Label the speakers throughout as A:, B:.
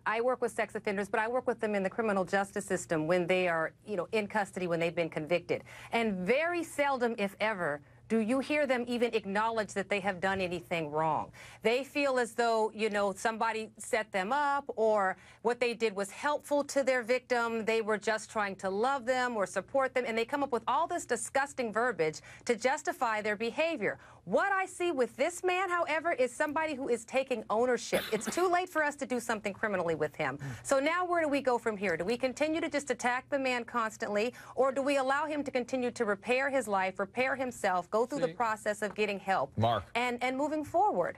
A: I work with sex offenders, but I work with them in the criminal justice system when they are, in custody, when they've been convicted. And very seldom, if ever, do you hear them even acknowledge that they have done anything wrong? They feel as though, somebody set them up, or what they did was helpful to their victim. They were just trying to love them or support them, and they come up with all this disgusting verbiage to justify their behavior. What I see with this man, however, is somebody who is taking ownership. It's too late for us to do something criminally with him. So now where do we go from here? Do we continue to just attack the man constantly, or do we allow him to continue to repair his life, repair himself, go through the process of getting help,
B: Mark,
A: and moving forward?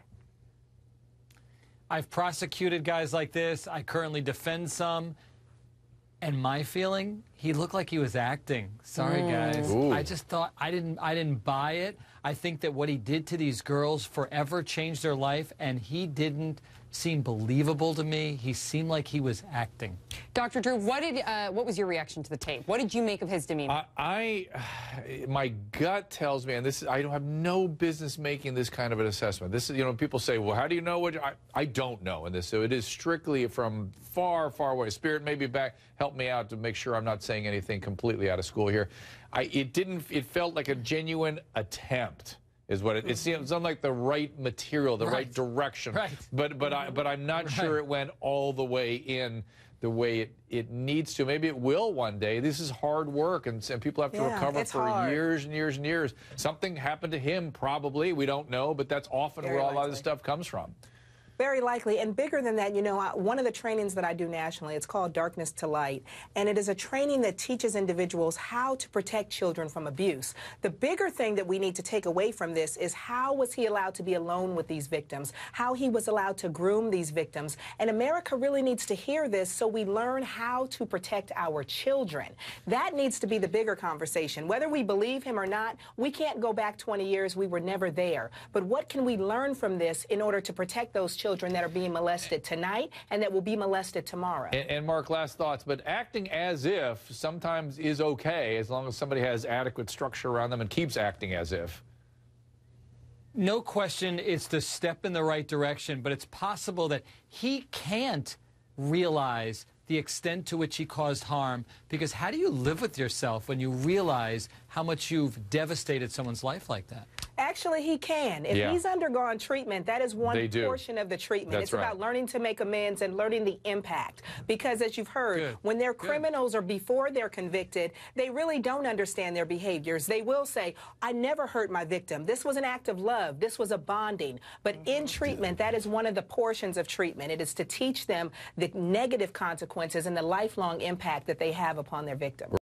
C: I've prosecuted guys like this. I currently defend some. And my feeling, he looked like he was acting. Sorry, guys.
B: Ooh.
C: I just thought I didn't buy it. I think that what he did to these girls forever changed their life, and he didn't seem believable to me. He seemed like he was acting.
D: Dr. Drew, what was your reaction to the tape? What did you make of his demeanor?
B: My gut tells me, and I don't have no business making this kind of an assessment. This is, people say, well, how do you know what? I don't know in this. So it is strictly from far, far away. Spirit, maybe back, help me out to make sure I'm not saying anything completely out of school here. It felt like a genuine attempt. Is what it seems like the right material, the right direction.
C: Right.
B: But I'm not sure it went all the way in the way it needs to. Maybe it will one day. This is hard work, and people have to recover for years and years and years. Something happened to him, probably. We don't know, but that's often where a lot of this stuff comes from.
E: Very likely. And bigger than that, one of the trainings that I do nationally, it's called Darkness to Light. And it is a training that teaches individuals how to protect children from abuse. The bigger thing that we need to take away from this is how was he allowed to be alone with these victims, how he was allowed to groom these victims. And America really needs to hear this so we learn how to protect our children. That needs to be the bigger conversation. Whether we believe him or not, we can't go back 20 years. We were never there. But what can we learn from this in order to protect those children that are being molested tonight and that will be molested tomorrow?
B: And Mark, last thoughts, but acting as if sometimes is okay as long as somebody has adequate structure around them and keeps acting as if.
C: No question it's the step in the right direction, but it's possible that he can't realize the extent to which he caused harm, because how do you live with yourself when you realize how much you've devastated someone's life like that?
E: Actually, he can. If he's undergone treatment, that is one portion of the treatment. It's about learning to make amends and learning the impact. Because as you've heard, when they're criminals or before they're convicted, they really don't understand their behaviors. They will say, I never hurt my victim. This was an act of love. This was a bonding. But in treatment, that is one of the portions of treatment. It is to teach them the negative consequences and the lifelong impact that they have upon their victim.